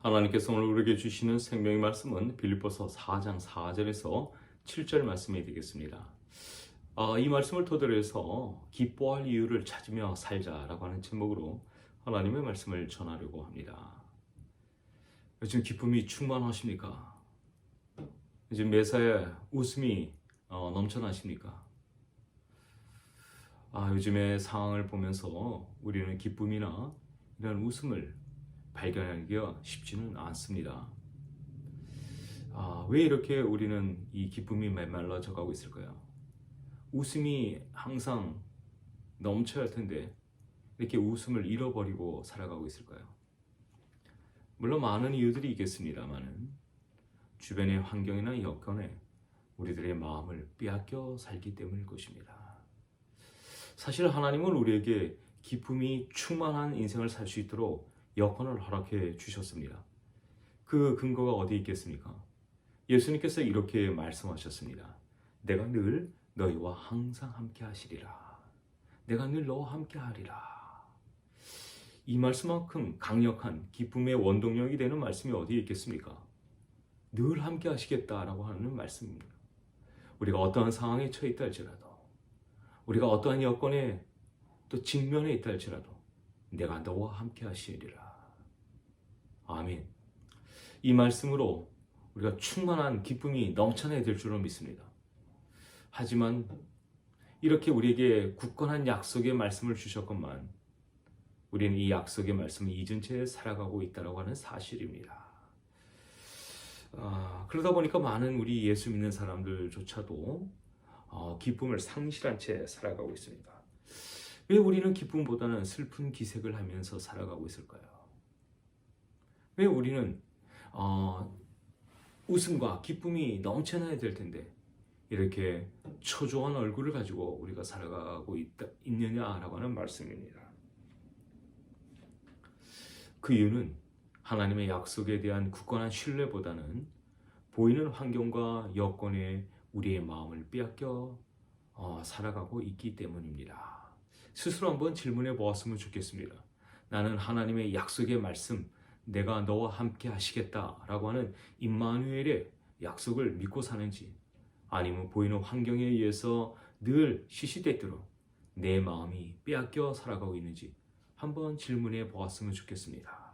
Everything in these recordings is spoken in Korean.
하나님께서 오늘 우리에게 주시는 생명의 말씀은 빌립보서 4장 4절에서 7절 말씀이 되겠습니다. 이 말씀을 토대로 해서 기뻐할 이유를 찾으며 살자라고 하는 제목으로 하나님의 말씀을 전하려고 합니다. 요즘 기쁨이 충만하십니까? 요즘 매사에 웃음이 넘쳐나십니까? 요즘의 상황을 보면서 우리는 기쁨이나 이런 웃음을 발견하기가 쉽지는 않습니다. 왜 이렇게 우리는 이 기쁨이 메말라져 가고 있을까요? 웃음이 항상 넘쳐야 할 텐데 이렇게 웃음을 잃어버리고 살아가고 있을까요? 물론 많은 이유들이 있겠습니다만은 주변의 환경이나 여건에 우리들의 마음을 빼앗겨 살기 때문일 것입니다. 사실 하나님은 우리에게 기쁨이 충만한 인생을 살 수 있도록 여건을 허락해 주셨습니다. 그 근거가 어디 있겠습니까? 예수님께서 이렇게 말씀하셨습니다. 내가 늘 너희와 항상 함께 하시리라. 내가 늘 너와 함께 하리라. 이 말씀만큼 강력한 기쁨의 원동력이 되는 말씀이 어디에 있겠습니까? 늘 함께 하시겠다라고 하는 말씀입니다. 우리가 어떠한 상황에 처해 있다 할지라도, 우리가 어떠한 여건에 또 직면해 있다 할지라도 내가 너와 함께 하시리라. 아멘. 이 말씀으로 우리가 충만한 기쁨이 넘쳐나야 될 줄로 믿습니다. 하지만 이렇게 우리에게 굳건한 약속의 말씀을 주셨건만 우리는 이 약속의 말씀을 잊은 채 살아가고 있다고 하는 사실입니다. 그러다 보니까 많은 우리 예수 믿는 사람들조차도 기쁨을 상실한 채 살아가고 있습니다. 왜 우리는 기쁨보다는 슬픈 기색을 하면서 살아가고 있을까요? 왜 우리는 웃음과 기쁨이 넘쳐나야 될 텐데 이렇게 초조한 얼굴을 가지고 우리가 살아가고 있느냐라고 하는 말씀입니다. 그 이유는 하나님의 약속에 대한 굳건한 신뢰보다는 보이는 환경과 여건에 우리의 마음을 빼앗겨 살아가고 있기 때문입니다. 스스로 한번 질문해 보았으면 좋겠습니다. 나는 하나님의 약속의 말씀, 내가 너와 함께 하시겠다라고 하는 임마누엘의 약속을 믿고 사는지, 아니면 보이는 환경에 의해서 늘 시시때때로 내 마음이 빼앗겨 살아가고 있는지 한번 질문해 보았으면 좋겠습니다.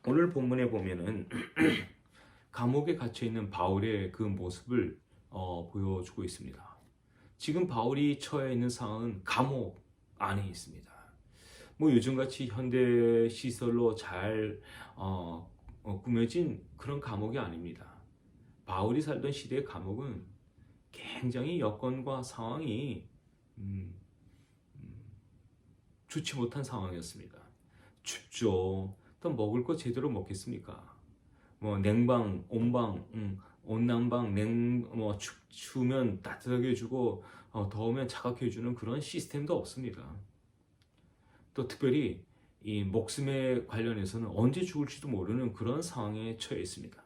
오늘 본문에 보면은 감옥에 갇혀 있는 바울의 그 모습을 보여주고 있습니다. 지금 바울이 처해 있는 상황은 감옥 안에 있습니다. 요즘같이 현대 시설로 잘 꾸며진 그런 감옥이 아닙니다. 바울이 살던 시대의 감옥은 굉장히 여건과 상황이 좋지 못한 상황이었습니다. 춥죠. 또 먹을 거 제대로 먹겠습니까? 냉방, 온방, 온난방, 추우면 따뜻하게 해주고 더우면 차갑게 해주는 그런 시스템도 없습니다. 또 특별히 이 목숨에 관련해서는 언제 죽을지도 모르는 그런 상황에 처해 있습니다.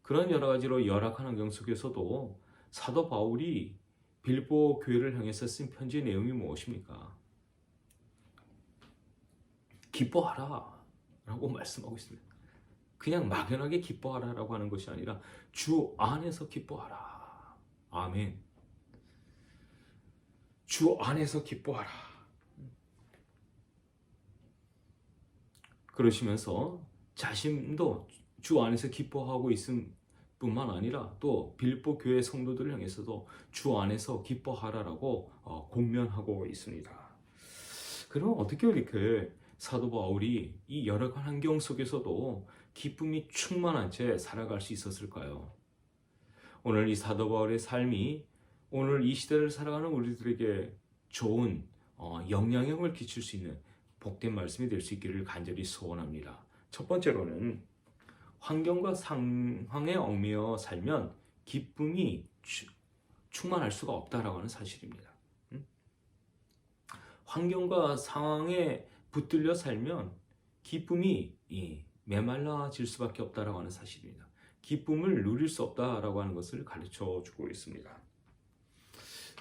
그런 여러 가지로 열악한 환경 속에서도 사도 바울이 빌립보 교회를 향해서 쓴 편지의 내용이 무엇입니까? 기뻐하라 라고 말씀하고 있습니다. 그냥 막연하게 기뻐하라 라고 하는 것이 아니라 주 안에서 기뻐하라. 아멘. 주 안에서 기뻐하라. 그러시면서 자신도 주 안에서 기뻐하고 있음 뿐만 아니라 또 빌립보 교회 성도들을 향해서도 주 안에서 기뻐하라라고 공면하고 있습니다. 그럼 어떻게 이렇게 사도 바울이 이 열악한 환경 속에서도 기쁨이 충만한 채 살아갈 수 있었을까요? 오늘 이 사도 바울의 삶이 오늘 이 시대를 살아가는 우리들에게 좋은 영향력을 끼칠 수 있는 복된 말씀이 될 수 있기를 간절히 소원합니다. 첫 번째로는 환경과 상황에 얽매여 살면 기쁨이 충만할 수가 없다라고 하는 사실입니다. 환경과 상황에 붙들려 살면 기쁨이 메말라질 수밖에 없다라고 하는 사실입니다. 기쁨을 누릴 수 없다라고 하는 것을 가르쳐 주고 있습니다.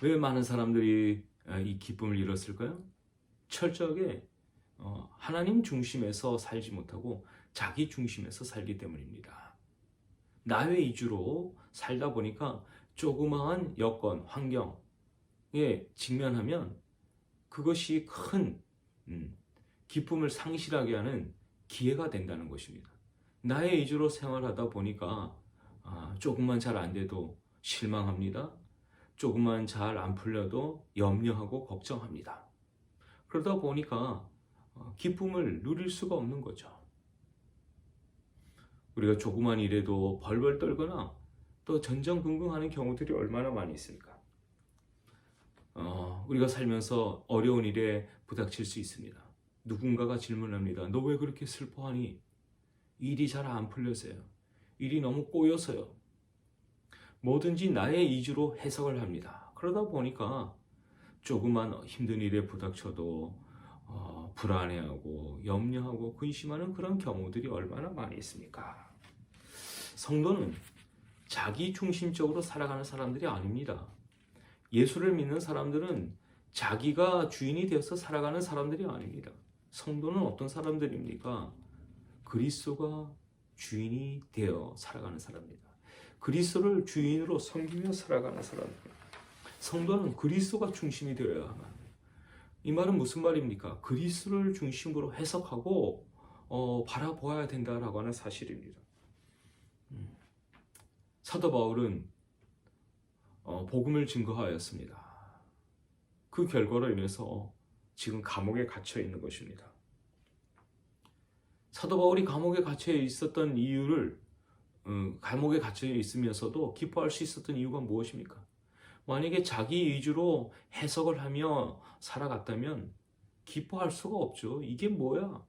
왜 많은 사람들이 이 기쁨을 잃었을까요? 철저하게 하나님 중심에서 살지 못하고 자기 중심에서 살기 때문입니다. 나 위주로 살다 보니까 조그마한 여건, 환경에 직면하면 그것이 큰 기쁨을 상실하게 하는 기회가 된다는 것입니다. 나의 위주로 생활하다 보니까 조금만 잘 안 돼도 실망합니다. 조금만 잘 안 풀려도 염려하고 걱정합니다. 그러다 보니까 기쁨을 누릴 수가 없는 거죠. 우리가 조그만 일에도 벌벌 떨거나 또 전전긍긍하는 경우들이 얼마나 많이 있습니까? 우리가 살면서 어려운 일에 부닥칠 수 있습니다. 누군가가 질문합니다. 너 왜 그렇게 슬퍼하니? 일이 잘 안 풀려서요. 일이 너무 꼬여서요. 뭐든지 나의 이주로 해석을 합니다. 그러다 보니까 조그만 힘든 일에 부닥쳐도 불안해하고 염려하고 근심하는 그런 경우들이 얼마나 많이 있습니까? 성도는 자기 중심적으로 살아가는 사람들이 아닙니다. 예수를 믿는 사람들은 자기가 주인이 되어서 살아가는 사람들이 아닙니다. 성도는 어떤 사람들입니까? 그리스도가 주인이 되어 살아가는 사람입니다. 그리스도를 주인으로 섬기며 살아가는 사람입니다. 성도는 그리스도가 중심이 되어야 합니다. 이 말은 무슨 말입니까? 그리스도를 중심으로 해석하고 바라보아야 된다라고 하는 사실입니다. 사도 바울은 복음을 증거하였습니다. 그 결과로 인해서 지금 감옥에 갇혀 있는 것입니다. 사도 바울이 감옥에 갇혀 있었던 이유를 감옥에 갇혀 있으면서도 기뻐할 수 있었던 이유가 무엇입니까? 만약에 자기 위주로 해석을 하며 살아갔다면 기뻐할 수가 없죠. 이게 뭐야?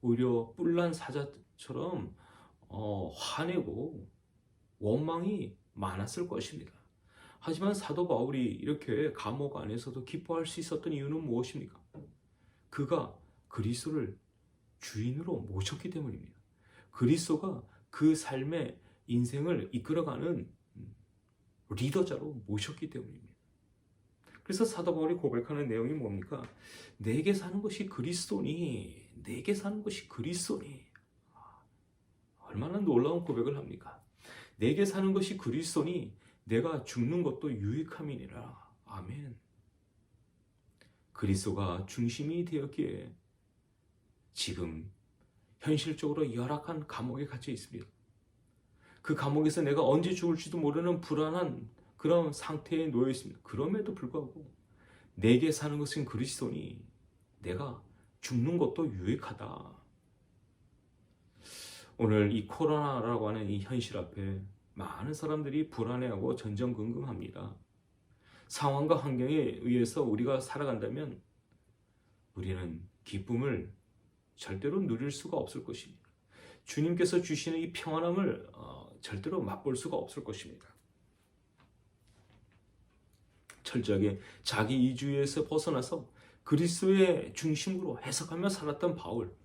오히려 뿔난 사자처럼 화내고 원망이 많았을 것입니다. 하지만 사도 바울이 이렇게 감옥 안에서도 기뻐할 수 있었던 이유는 무엇입니까? 그가 그리스도를 주인으로 모셨기 때문입니다. 그리스도가 그 삶의 인생을 이끌어가는 리더자로 모셨기 때문입니다. 그래서 사도 바울이 고백하는 내용이 뭡니까? 내게 사는 것이 그리스도니, 내게 사는 것이 그리스도니. 얼마나 놀라운 고백을 합니까? 내게 사는 것이 그리스도니 내가 죽는 것도 유익함이니라. 아멘. 그리스도가 중심이 되었기에 지금 현실적으로 열악한 감옥에 갇혀 있습니다. 그 감옥에서 내가 언제 죽을지도 모르는 불안한 그런 상태에 놓여 있습니다. 그럼에도 불구하고 내게 사는 것은 그리스도니 내가 죽는 것도 유익하다. 오늘 이 코로나라고 하는 이 현실 앞에 많은 사람들이 불안해하고 전전긍긍합니다. 상황과 환경에 의해서 우리가 살아간다면 우리는 기쁨을 절대로 누릴 수가 없을 것입니다. 주님께서 주시는 이 평안함을 절대로 맛볼 수가 없을 것입니다. 철저하게 자기 이주에서 벗어나서 그리스도의 중심으로 해석하며 살았던 바울,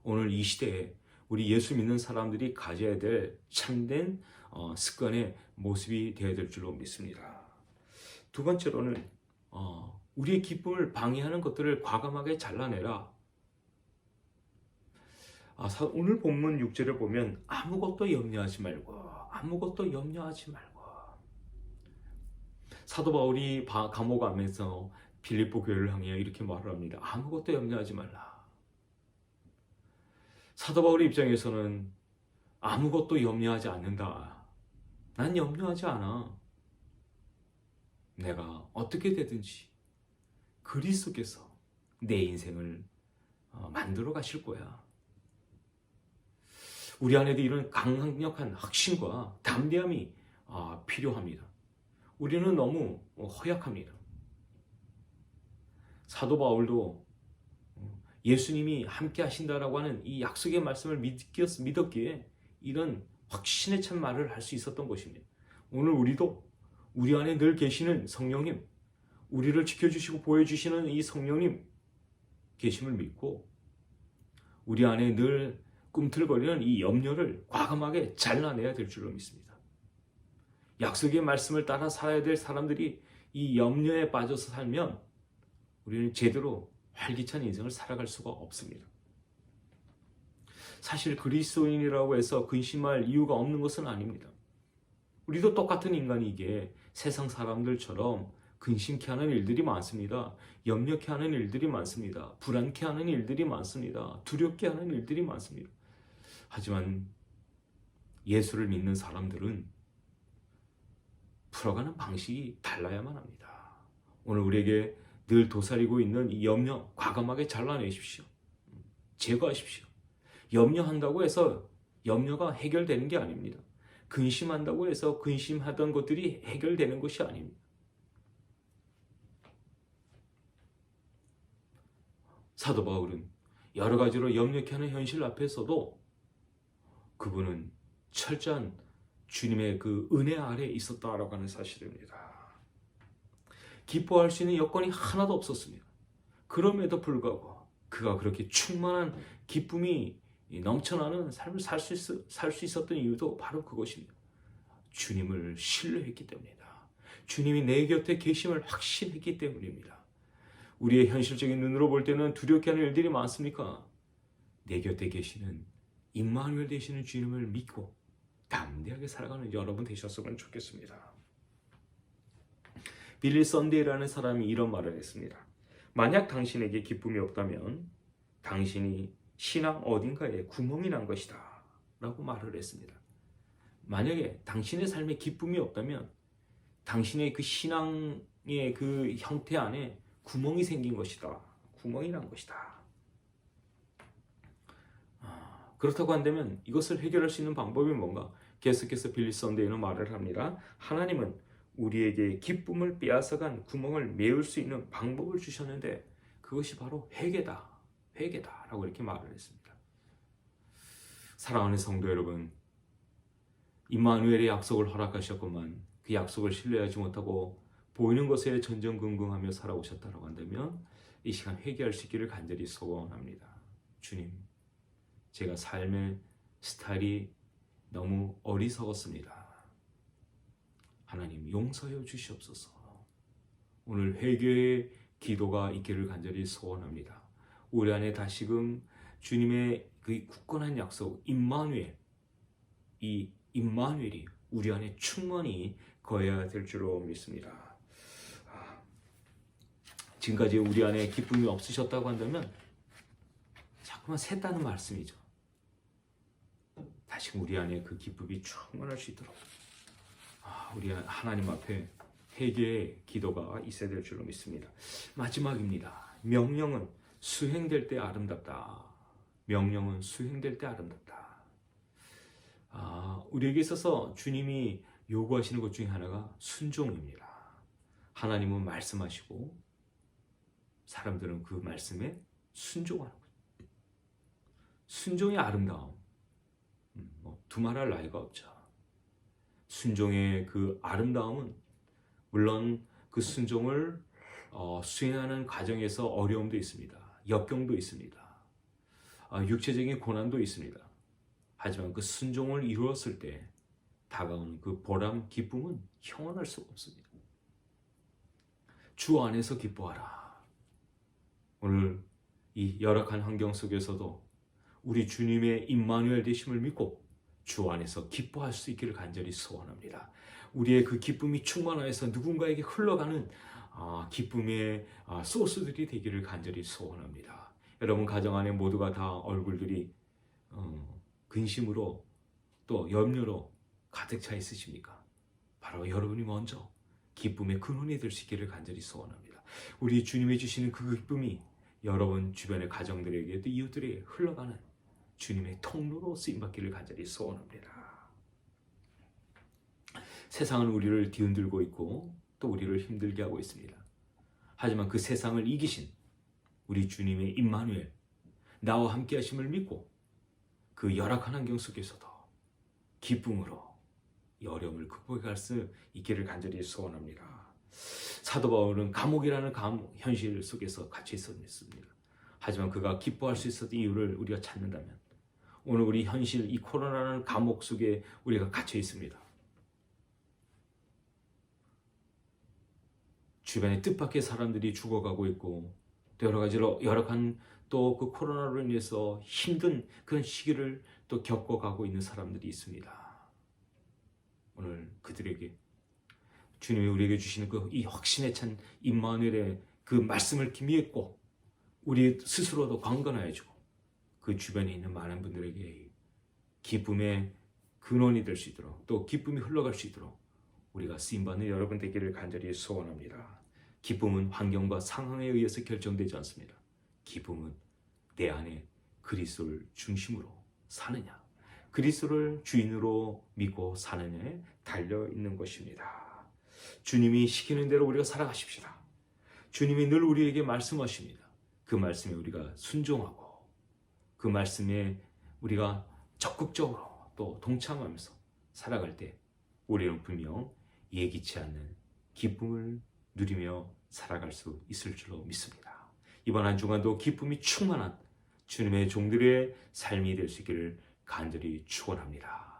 오늘 이 시대에 우리 예수 믿는 사람들이 가져야 될 참된 습관의 모습이 되어야 될 줄로 믿습니다. 두 번째로는 우리의 기쁨을 방해하는 것들을 과감하게 잘라내라. 오늘 본문 6절을 보면 아무것도 염려하지 말고 사도 바울이 감옥 안에서 빌립보 교회를 향해 이렇게 말을 합니다. 아무것도 염려하지 말라. 사도 바울의 입장에서는 아무것도 염려하지 않는다. 난 염려하지 않아. 내가 어떻게 되든지 그리스도께서 내 인생을 만들어 가실 거야. 우리 안에도 이런 강력한 확신과 담대함이 필요합니다. 우리는 너무 허약합니다. 사도 바울도 예수님이 함께 하신다라고 하는 이 약속의 말씀을 믿었기에 이런 확신에 찬 말을 할 수 있었던 것입니다. 오늘 우리도 우리 안에 늘 계시는 성령님, 우리를 지켜주시고 보여주시는 이 성령님 계심을 믿고 우리 안에 늘 꿈틀거리는 이 염려를 과감하게 잘라내야 될 줄로 믿습니다. 약속의 말씀을 따라 살아야 될 사람들이 이 염려에 빠져서 살면 우리는 제대로 활기찬 인생을 살아갈 수가 없습니다. 사실 그리스도인이라고 해서 근심할 이유가 없는 것은 아닙니다. 우리도 똑같은 인간이기에 세상 사람들처럼 근심케 하는 일들이 많습니다. 염려케 하는 일들이 많습니다. 불안케 하는 일들이 많습니다. 두렵게 하는 일들이 많습니다. 하지만 예수를 믿는 사람들은 풀어가는 방식이 달라야만 합니다. 오늘 우리에게 늘 도사리고 있는 이 염려 과감하게 잘라내십시오. 제거하십시오. 염려한다고 해서 염려가 해결되는 게 아닙니다. 근심한다고 해서 근심하던 것들이 해결되는 것이 아닙니다. 사도 바울은 여러 가지로 염려케 하는 현실 앞에서도 그분은 철저한 주님의 그 은혜 아래에 있었다라고 하는 사실입니다. 기뻐할 수 있는 여건이 하나도 없었습니다. 그럼에도 불구하고 그가 그렇게 충만한 기쁨이 넘쳐나는 삶을 살 수 있었던 이유도 바로 그것입니다. 주님을 신뢰했기 때문이다. 주님이 내 곁에 계심을 확신했기 때문입니다. 우리의 현실적인 눈으로 볼 때는 두렵게 하는 일들이 많습니까? 내 곁에 계시는 임마누엘 되시는 주님을 믿고 담대하게 살아가는 여러분 되셨으면 좋겠습니다. 빌리 썬데이라는 사람이 이런 말을 했습니다. 만약 당신에게 기쁨이 없다면 당신이 신앙 어딘가에 구멍이 난 것이다 라고 말을 했습니다. 만약에 당신의 삶에 기쁨이 없다면 당신의 그 신앙의 그 형태 안에 구멍이 생긴 것이다. 구멍이 난 것이다. 그렇다고 한다면 이것을 해결할 수 있는 방법이 뭔가? 계속해서 빌리 썬데이는 말을 합니다. 하나님은 우리에게 기쁨을 빼앗아간 구멍을 메울 수 있는 방법을 주셨는데 그것이 바로 회개다. 회개다라고 이렇게 말을 했습니다. 사랑하는 성도 여러분, 임마누엘의 약속을 허락하셨건만 그 약속을 신뢰하지 못하고 보이는 것에 전전긍긍하며 살아오셨다고 한다면 이 시간 회개할 수 있기를 간절히 소원합니다. 주님, 제가 삶의 스타일이 너무 어리석었습니다. 하나님 용서해 주시옵소서. 오늘 회개의 기도가 있기를 간절히 소원합니다. 우리 안에 다시금 주님의 그 굳건한 약속 임마누엘, 이 임마누엘이 우리 안에 충만히 거해야 될 줄로 믿습니다. 지금까지 우리 안에 기쁨이 없으셨다고 한다면 자꾸만 샜다는 말씀이죠. 다시 우리 안에 그 기쁨이 충만할 수 있도록 우리 하나님 앞에 회개의 기도가 있어야 될 줄로 믿습니다. 마지막입니다. 명령은 수행될 때 아름답다. 명령은 수행될 때 아름답다. 우리에게 있어서 주님이 요구하시는 것 중에 하나가 순종입니다. 하나님은 말씀하시고 사람들은 그 말씀에 순종하는 거죠. 순종의 아름다움, 두말할 나위가 없죠. 순종의 그 아름다움은 물론 그 순종을 수행하는 과정에서 어려움도 있습니다. 역경도 있습니다. 육체적인 고난도 있습니다. 하지만 그 순종을 이루었을 때 다가오는 그 보람, 기쁨은 형언할 수가 없습니다. 주 안에서 기뻐하라. 오늘 이 열악한 환경 속에서도 우리 주님의 임마누엘 되심을 믿고 주 안에서 기뻐할 수 있기를 간절히 소원합니다. 우리의 그 기쁨이 충만하여서 누군가에게 흘러가는 기쁨의 소스들이 되기를 간절히 소원합니다. 여러분 가정 안에 모두가 다 얼굴들이 근심으로 또 염려로 가득 차 있으십니까? 바로 여러분이 먼저 기쁨의 근원이 될 수 있기를 간절히 소원합니다. 우리 주님이 주시는 그 기쁨이 여러분 주변의 가정들에게 또 이웃들에게 흘러가는 주님의 통로로 쓰임받기를 간절히 소원합니다. 세상은 우리를 뒤흔들고 있고 또 우리를 힘들게 하고 있습니다. 하지만 그 세상을 이기신 우리 주님의 임마누엘, 나와 함께 하심을 믿고 그 열악한 환경 속에서도 기쁨으로 이 어려움을 극복할 수 있기를 간절히 소원합니다. 사도 바울은 감옥이라는 현실 속에서 갇혀 있었습니다. 하지만 그가 기뻐할 수 있었던 이유를 우리가 찾는다면 오늘 우리 현실 이 코로나라는 감옥 속에 우리가 갇혀 있습니다. 주변에 뜻밖의 사람들이 죽어가고 있고 또 여러 가지로 열악한 또 그 코로나로 인해서 힘든 그런 시기를 또 겪어가고 있는 사람들이 있습니다. 오늘 그들에게 주님이 우리에게 주시는 그 이 확신에 찬 임마누엘의 그 말씀을 믿고 우리 스스로도 강건하여지고 그 주변에 있는 많은 분들에게 기쁨의 근원이 될 수 있도록 또 기쁨이 흘러갈 수 있도록 우리가 쓰임받는 여러분 되기를 간절히 소원합니다. 기쁨은 환경과 상황에 의해서 결정되지 않습니다. 기쁨은 내 안에 그리스도를 중심으로 사느냐, 그리스도를 주인으로 믿고 사느냐에 달려있는 것입니다. 주님이 시키는 대로 우리가 살아가십시다. 주님이 늘 우리에게 말씀하십니다. 그 말씀에 우리가 순종하고 그 말씀에 우리가 적극적으로 또 동참하면서 살아갈 때 우리는 분명 예기치 않는 기쁨을 누리며 살아갈 수 있을 줄로 믿습니다. 이번 한 주간도 기쁨이 충만한 주님의 종들의 삶이 될 수 있기를 간절히 축원합니다.